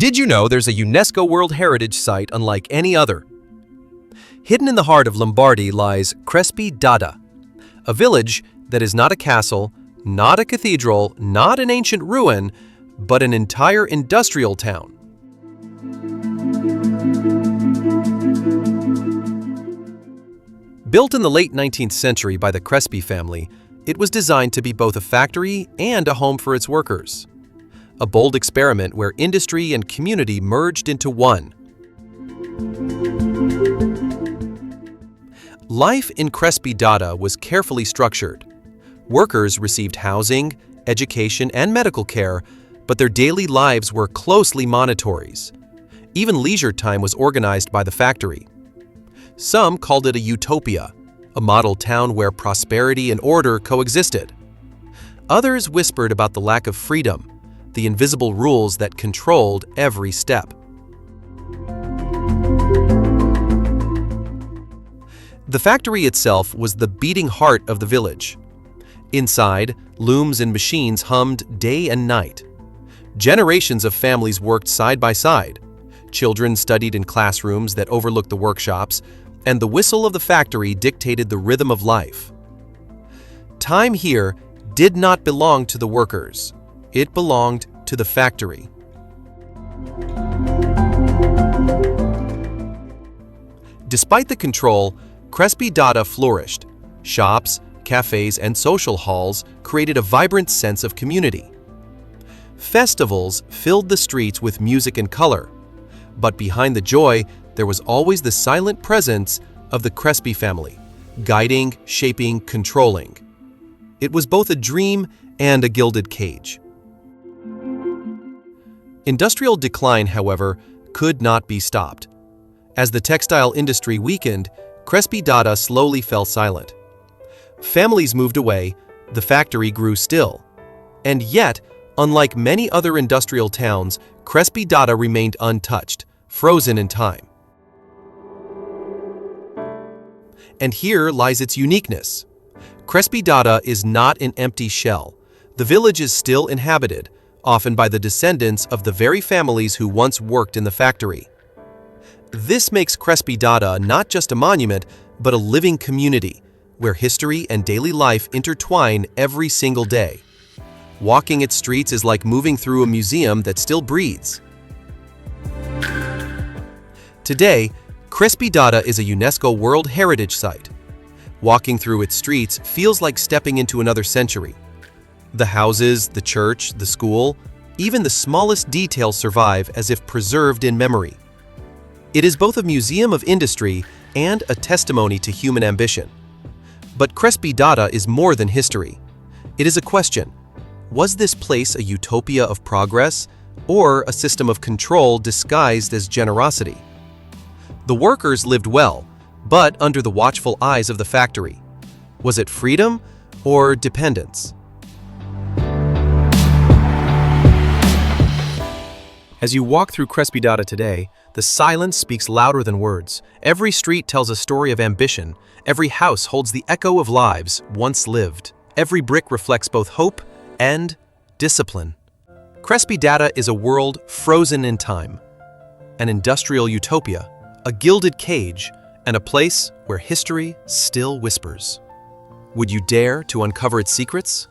Did you know there's a UNESCO World Heritage Site unlike any other? Hidden in the heart of Lombardy lies Crespi d'Adda, a village that is not a castle, not a cathedral, not an ancient ruin, but an entire industrial town. Built in the late 19th century by the Crespi family, it was designed to be both a factory and a home for its workers. A bold experiment where industry and community merged into one. Life in Crespi d'Adda was carefully structured. Workers received housing, education, and medical care, but their daily lives were closely monitors. Even leisure time was organized by the factory. Some called it a utopia, a model town where prosperity and order coexisted. Others whispered about the lack of freedom, the invisible rules that controlled every step. The factory itself was the beating heart of the village. Inside, looms and machines hummed day and night. Generations of families worked side by side. Children studied in classrooms that overlooked the workshops, and the whistle of the factory dictated the rhythm of life. Time here did not belong to the workers. It belonged to the factory. Despite the control, Crespi d'Adda flourished. Shops, cafes, and social halls created a vibrant sense of community. Festivals filled the streets with music and color, but behind the joy, there was always the silent presence of the Crespi family, guiding, shaping, controlling. It was both a dream and a gilded cage. Industrial decline, however, could not be stopped. As the textile industry weakened, Crespi d'Adda slowly fell silent. Families moved away, the factory grew still. And yet, unlike many other industrial towns, Crespi d'Adda remained untouched, frozen in time. And here lies its uniqueness. Crespi d'Adda is not an empty shell. The village is still inhabited, often by the descendants of the very families who once worked in the factory. This makes Crespi d'Adda not just a monument, but a living community, where history and daily life intertwine every single day. Walking its streets is like moving through a museum that still breathes. Today, Crespi d'Adda is a UNESCO World Heritage Site. Walking through its streets feels like stepping into another century. The houses, the church, the school, even the smallest details survive as if preserved in memory. It is both a museum of industry and a testimony to human ambition. But Crespi d'Adda is more than history. It is a question. Was this place a utopia of progress or a system of control disguised as generosity? The workers lived well, but under the watchful eyes of the factory. Was it freedom or dependence? As you walk through Crespi d'Adda today, the silence speaks louder than words. Every street tells a story of ambition. Every house holds the echo of lives once lived. Every brick reflects both hope and discipline. Crespi d'Adda is a world frozen in time, an industrial utopia, a gilded cage, and a place where history still whispers. Would you dare to uncover its secrets?